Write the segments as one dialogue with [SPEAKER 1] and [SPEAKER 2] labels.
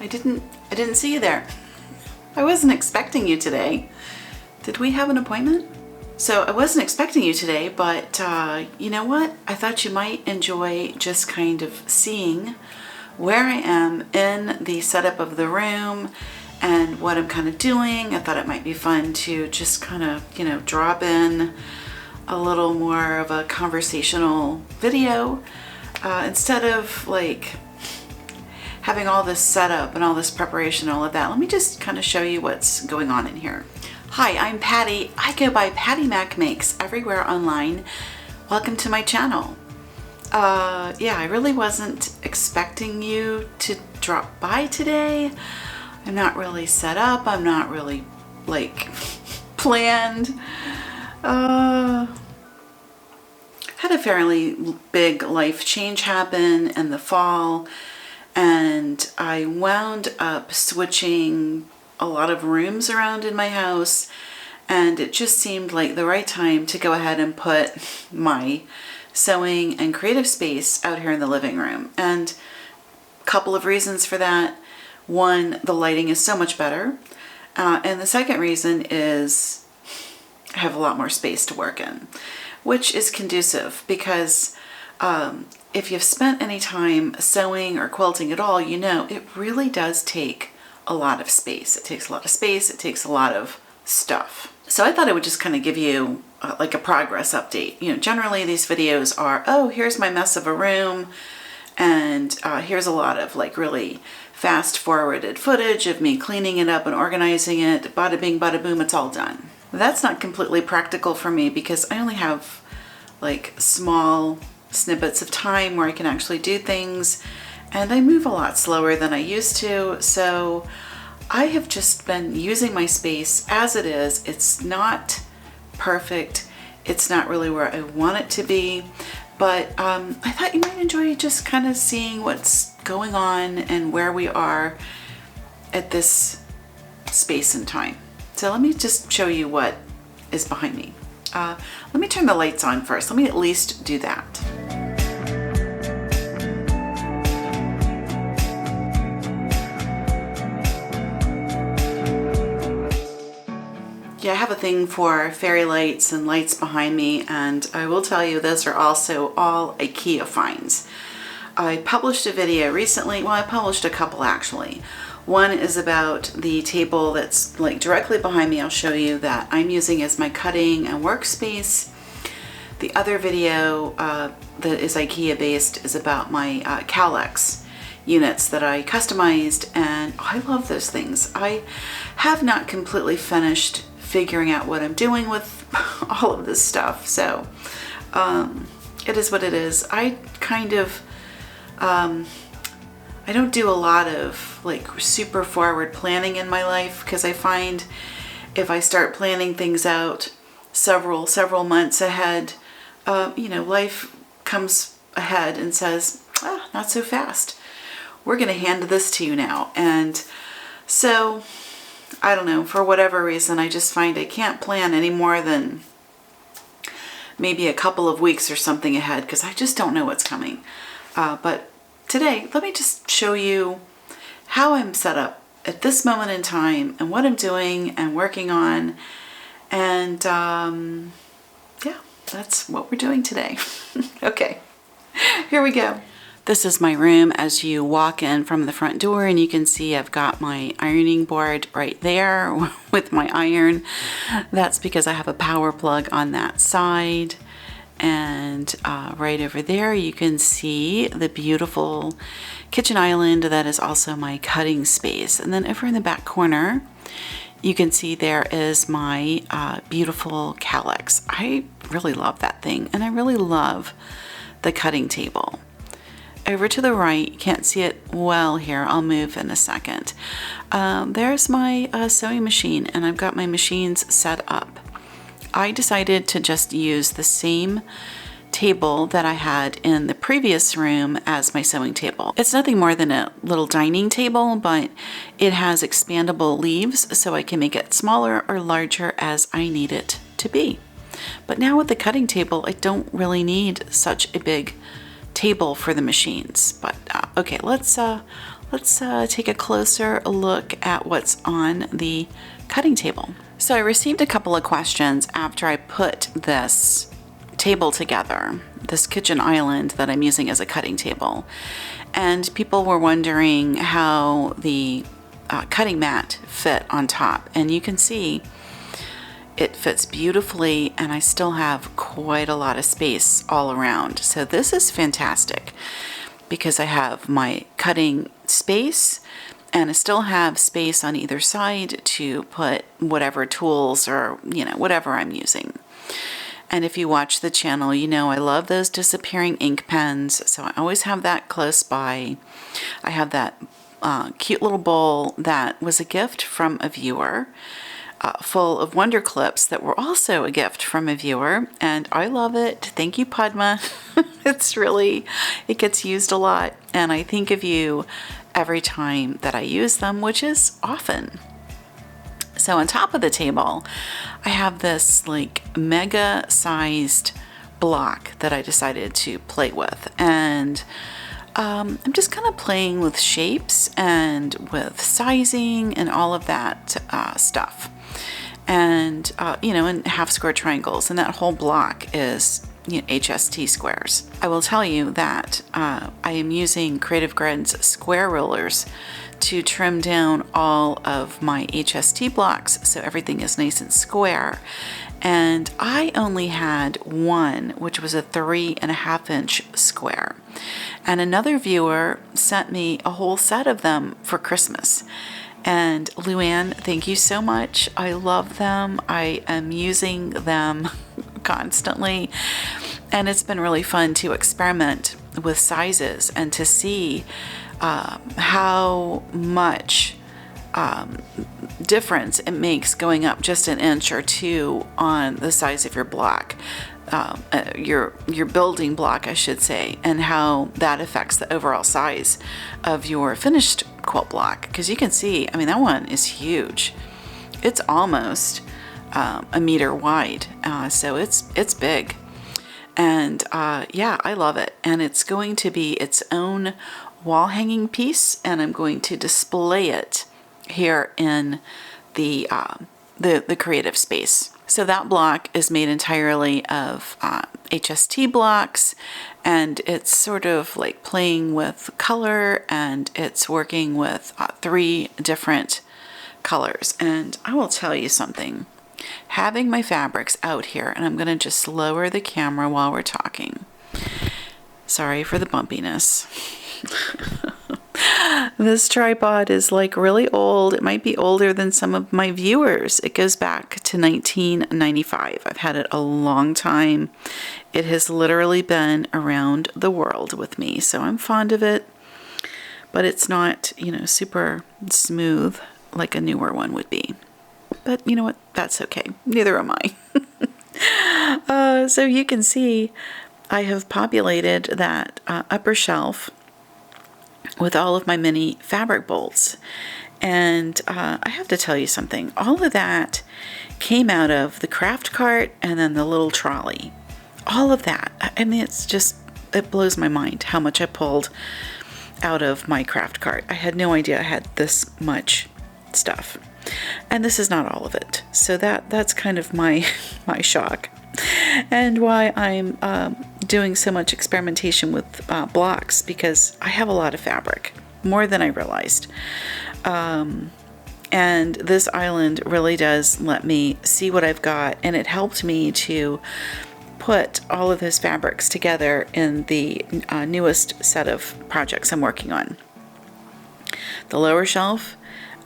[SPEAKER 1] didn't see you there. I wasn't expecting you today. Did we have an appointment? So I wasn't expecting you today, but you know what? I thought you might enjoy just kind of seeing where I am in the setup of the room and what I'm kind of doing. I thought it might be fun to just kind of, you know, drop in a little more of a conversational video instead of like having all this setup and all this preparation and all of that. Let me just kind of show you what's going on in here. Hi, I'm Patty. I go by Pattymac Makes everywhere online. Welcome to my channel. Yeah, I really wasn't expecting you to drop by today. I'm not really set up. I'm not really like planned. Had a fairly big life change happen in the fall, and I wound up switching a lot of rooms around in my house, and it just seemed like the right time to go ahead and put my sewing and creative space out here in the living room. And a couple of reasons for that. One, the lighting is so much better, and the second reason is I have a lot more space to work in, which is conducive because if you've spent any time sewing or quilting at all, you know it really does take a lot of space. It takes a lot of space. It takes a lot of stuff. So I thought I would just kind of give you like a progress update. You know, generally these videos are, oh, here's my mess of a room, and here's a lot of like really fast forwarded footage of me cleaning it up and organizing it. Bada bing, bada boom, it's all done. That's not completely practical for me because I only have like small snippets of time where I can actually do things, and I move a lot slower than I used to. So I have just been using my space as it is. It's not perfect. It's not really where I want it to be, but I thought you might enjoy just kind of seeing what's going on and where we are at this space and time. So let me just show you what is behind me. Let me turn the lights on first. Let me at least do that. Yeah, I have a thing for fairy lights and lights behind me, and I will tell you those are also all IKEA finds. I published a video recently, well, I published a couple actually. One is about the table that's like directly behind me. I'll show you that I'm using as my cutting and workspace. The other video that is IKEA based is about my Cowlex units that I customized, and I love those things. I have not completely finished figuring out what I'm doing with all of this stuff, so it is what it is. I kind of I don't do a lot of like super forward planning in my life because I find if I start planning things out several months ahead, you know, life comes ahead and says, not so fast. We're going to hand this to you now. And so, I don't know, for whatever reason, I just find I can't plan any more than maybe a couple of weeks or something ahead because I just don't know what's coming. But today, let me just show you how I'm set up at this moment in time and what I'm doing and working on. And yeah, that's what we're doing today. Okay, here we go. This is my room as you walk in from the front door, and you can see I've got my ironing board right there with my iron. That's because I have a power plug on that side. And right over there you can see the beautiful kitchen island that is also my cutting space. And then over in the back corner you can see there is my beautiful Cowlex. I really love that thing, and I really love the cutting table. Over to the right, you can't see it well here, I'll move in a second. There's my sewing machine, and I've got my machines set up. I decided to just use the same table that I had in the previous room as my sewing table. It's nothing more than a little dining table, but it has expandable leaves so I can make it smaller or larger as I need it to be. But now with the cutting table, I don't really need such a big table for the machines. But okay, let's let's take a closer look at what's on the cutting table. So I received a couple of questions after I put this table together, this kitchen island that I'm using as a cutting table. And people were wondering how the cutting mat fit on top. And you can see it fits beautifully, and I still have quite a lot of space all around. So this is fantastic because I have my cutting space and I still have space on either side to put whatever tools or, whatever I'm using. And if you watch the channel, you know I love those disappearing ink pens, so I always have that close by. I have that cute little bowl that was a gift from a viewer, full of Wonder Clips that were also a gift from a viewer, and I love it. Thank you, Padma. It gets used a lot, and I think of you every time that I use them, which is often. So on top of the table, I have this like mega sized block that I decided to play with, and I'm just kind of playing with shapes and with sizing and all of that stuff. And, in half square triangles, and that whole block is HST squares. I will tell you that I am using Creative Grids square rulers to trim down all of my HST blocks so everything is nice and square. And I only had one, which was a 3.5-inch square. And another viewer sent me a whole set of them for Christmas. And Luann, thank you so much. I love them. I am using them constantly. And it's been really fun to experiment with sizes and to see how much difference it makes going up just an inch or two on the size of your block, your building block, I should say, and how that affects the overall size of your finished quilt block. Because you can see, that one is huge. It's almost a meter wide, so it's big. And I love it. And it's going to be its own wall hanging piece, and I'm going to display it here in the creative space. So that block is made entirely of HST blocks, and it's sort of like playing with color, and it's working with 3 different colors. And I will tell you something, having my fabrics out here, and I'm going to just lower the camera while we're talking. Sorry for the bumpiness. This tripod is like really old. It might be older than some of my viewers. It goes back to 1995. I've had it a long time. It has literally been around the world with me, so I'm fond of it. But it's not, super smooth like a newer one would be. But you know what? That's okay. Neither am I. So you can see I have populated that upper shelf with all of my mini fabric bolts. And I have to tell you something. All of that came out of the craft cart and then the little trolley. All of that. It blows my mind how much I pulled out of my craft cart. I had no idea I had this much stuff. And this is not all of it. So that's kind of my shock. And why I'm doing so much experimentation with blocks, because I have a lot of fabric, more than I realized. And this island really does let me see what I've got, and it helped me to put all of those fabrics together in the newest set of projects I'm working on. The lower shelf,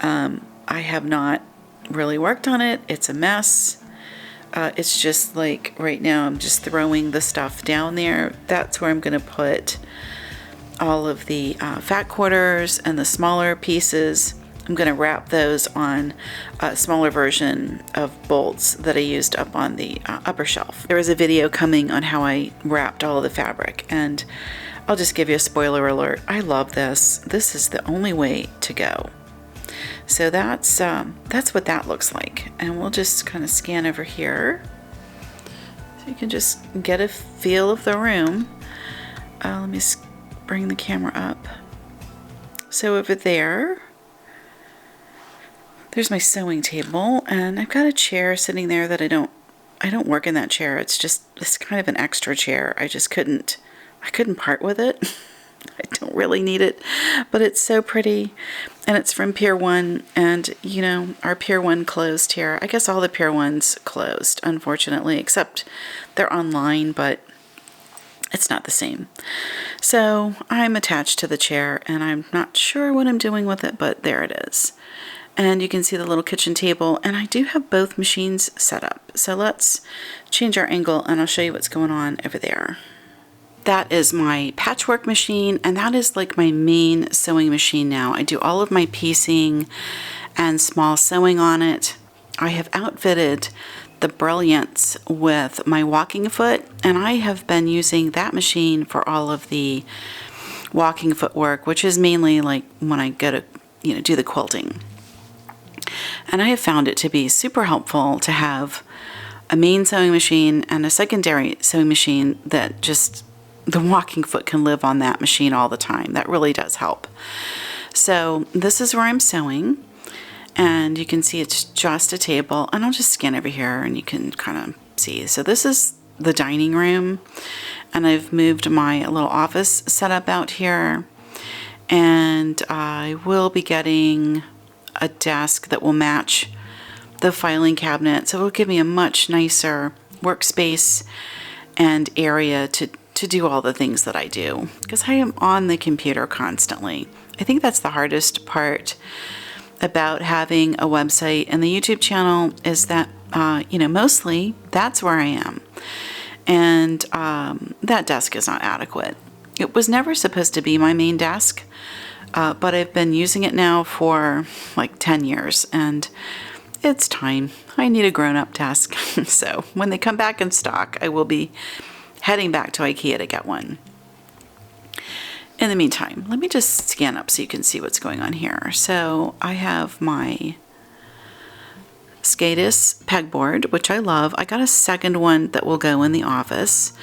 [SPEAKER 1] I have not really worked on it. It's a mess. It's just like right now I'm just throwing the stuff down there. That's where I'm going to put all of the fat quarters and the smaller pieces. I'm going to wrap those on a smaller version of bolts that I used up on the upper shelf. There is a video coming on how I wrapped all of the fabric, and I'll just give you a spoiler alert. I love this. This is the only way to go. So that's what that looks like. And we'll just kind of scan over here so you can just get a feel of the room. Let me bring the camera up. So over there's my sewing table, and I've got a chair sitting there that I don't work in that chair. It's kind of an extra chair. I couldn't part with it. I don't really need it, but it's so pretty, and it's from Pier 1, and you know, our Pier 1 closed here. I guess all the Pier 1s closed, unfortunately, except they're online, but it's not the same. So I'm attached to the chair, and I'm not sure what I'm doing with it, but there it is. And you can see the little kitchen table, and I do have both machines set up. So let's change our angle, and I'll show you what's going on over there. That is my patchwork machine, and that is like my main sewing machine now. I do all of my piecing and small sewing on it. I have outfitted the Brilliance with my walking foot, and I have been using that machine for all of the walking foot work, which is mainly like when I go to, you know, do the quilting. And I have found it to be super helpful to have a main sewing machine and a secondary sewing machine that just the walking foot can live on that machine all the time. That really does help. So this is where I'm sewing, and you can see it's just a table, and I'll just scan over here and you can kind of see. So this is the dining room, and I've moved my little office setup out here, and I will be getting a desk that will match the filing cabinet, so it'll give me a much nicer workspace and area to do all the things that I do, because I am on the computer constantly. I think that's the hardest part about having a website and the YouTube channel is that, you know, mostly that's where I am. And that desk is not adequate. It was never supposed to be my main desk, but I've been using it now for like 10 years, and it's time. I need a grown-up desk. So when they come back in stock, I will be heading back to Ikea to get one. In the meantime, let me just scan up so you can see what's going on here. So I have my Skadis pegboard, which I love. I got a second one that will go in the office.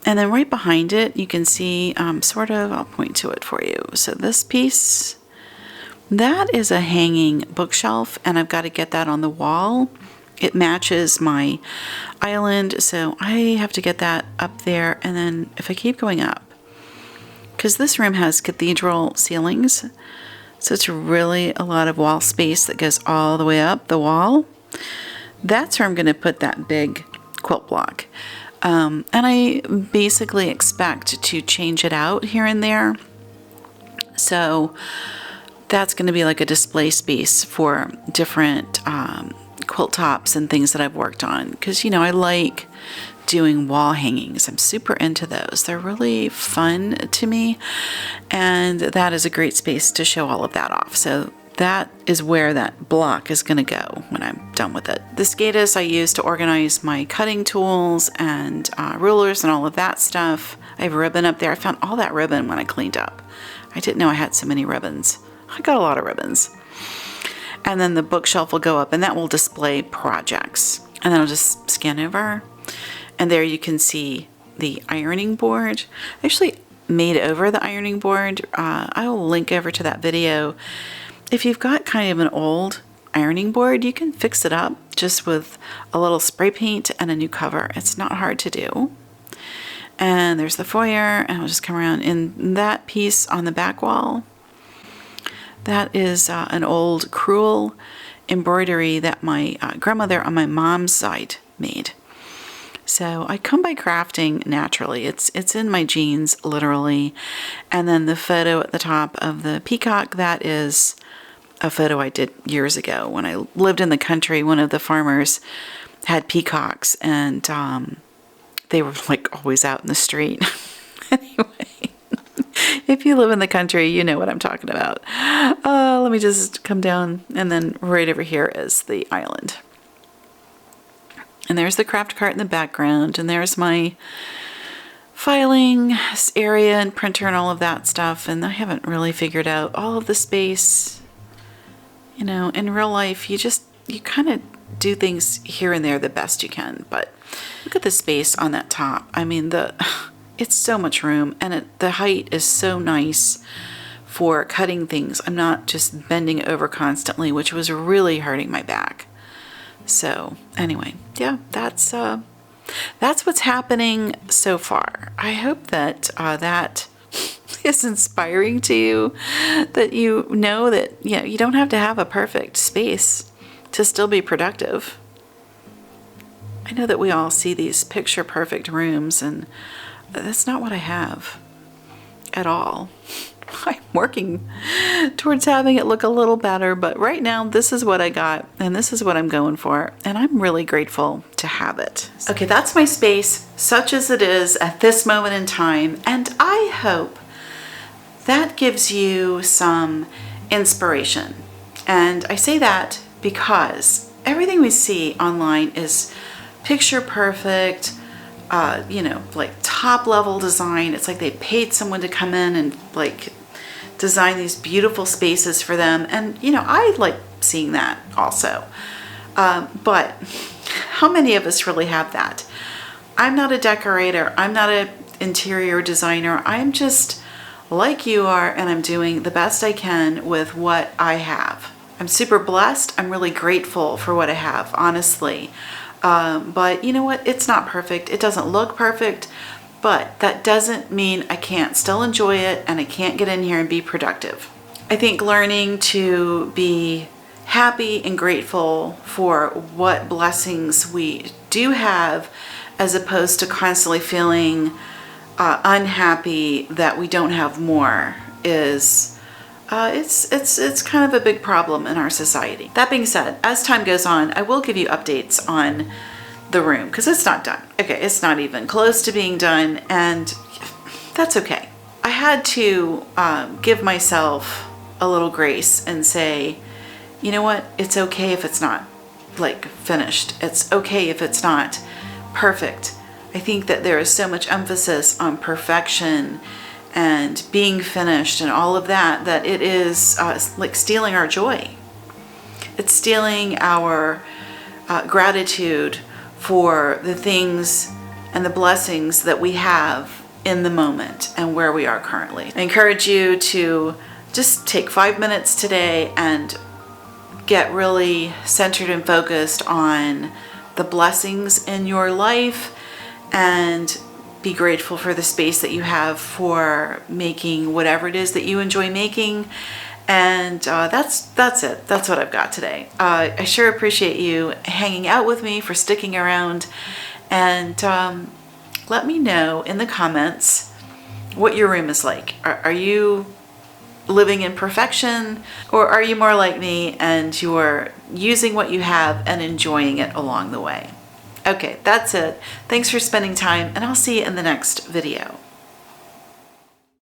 [SPEAKER 1] And then right behind it, you can see I'll point to it for you. So this piece, that is a hanging bookshelf, and I've got to get that on the wall. It matches my island, so I have to get that up there. And then if I keep going up, because this room has cathedral ceilings, so it's really a lot of wall space that goes all the way up the wall. That's where I'm going to put that big quilt block. And I basically expect to change it out here and there. So that's going to be like a display space for different quilt tops and things that I've worked on, because you know, I like doing wall hangings. I'm super into those. They're really fun to me, and that is a great space to show all of that off. So that is where that block is going to go when I'm done with it. The Skadis I use to organize my cutting tools and rulers and all of that stuff. I have ribbon up there. I found all that ribbon when I cleaned up. I didn't know I had so many ribbons. I got a lot of ribbons. And then the bookshelf will go up, and that will display projects. And then I'll just scan over, and there you can see the ironing board. I actually made over the ironing board. I will link over to that video. If you've got kind of an old ironing board, you can fix it up just with a little spray paint and a new cover. It's not hard to do. And there's the foyer, and I'll just come around. In that piece on the back wall, that is an old crewel embroidery that my grandmother on my mom's side made. So I come by crafting naturally. It's in my genes, literally. And then the photo at the top of the peacock, that is a photo I did years ago when I lived in the country. One of the farmers had peacocks, and they were like always out in the street. Anyway. If you live in the country, you know what I'm talking about. Let me just come down, and then right over here is the island. And there's the craft cart in the background, and there's my filing area and printer and all of that stuff. And I haven't really figured out all of the space. You know, in real life, you kind of do things here and there the best you can. But look at the space on that top. I mean, it's so much room, and the height is so nice for cutting things. I'm not just bending over constantly, which was really hurting my back. So anyway, yeah, that's what's happening so far. I hope that that is inspiring to you, that you know that you don't have to have a perfect space to still be productive. I know that we all see these picture perfect rooms, and that's not what I have at all. I'm working towards having it look a little better, but right now this is what I got and this is what I'm going for, and I'm really grateful to have it. Okay, that's my space, such as it is at this moment in time, and I hope that gives you some inspiration. And I say that because everything we see online is picture perfect, like top level design. It's like they paid someone to come in and like design these beautiful spaces for them. And I like seeing that also. But how many of us really have that? I'm not a decorator. I'm not an interior designer. I'm just like you are, and I'm doing the best I can with what I have. I'm super blessed. I'm really grateful for what I have, honestly. But you know what? It's not perfect. It doesn't look perfect, but that doesn't mean I can't still enjoy it and I can't get in here and be productive. I think learning to be happy and grateful for what blessings we do have, as opposed to constantly feeling unhappy that we don't have more, is it's kind of a big problem in our society. That being said, as time goes on, I will give you updates on the room, because it's not done. Okay, it's not even close to being done, and that's okay. I had to give myself a little grace and say, you know what? It's okay if it's not like finished. It's okay if it's not perfect. I think that there is so much emphasis on perfection and being finished and all of that, that it is like stealing our joy. It's stealing our gratitude for the things and the blessings that we have in the moment and where we are currently. I encourage you to just take 5 minutes today and get really centered and focused on the blessings in your life, and be grateful for the space that you have for making whatever it is that you enjoy making. And that's it. That's what I've got today. I sure appreciate you hanging out with me, for sticking around, and let me know in the comments what your room is like. Are you living in perfection, or are you more like me and you're using what you have and enjoying it along the way? Okay, that's it. Thanks for spending time, and I'll see you in the next video.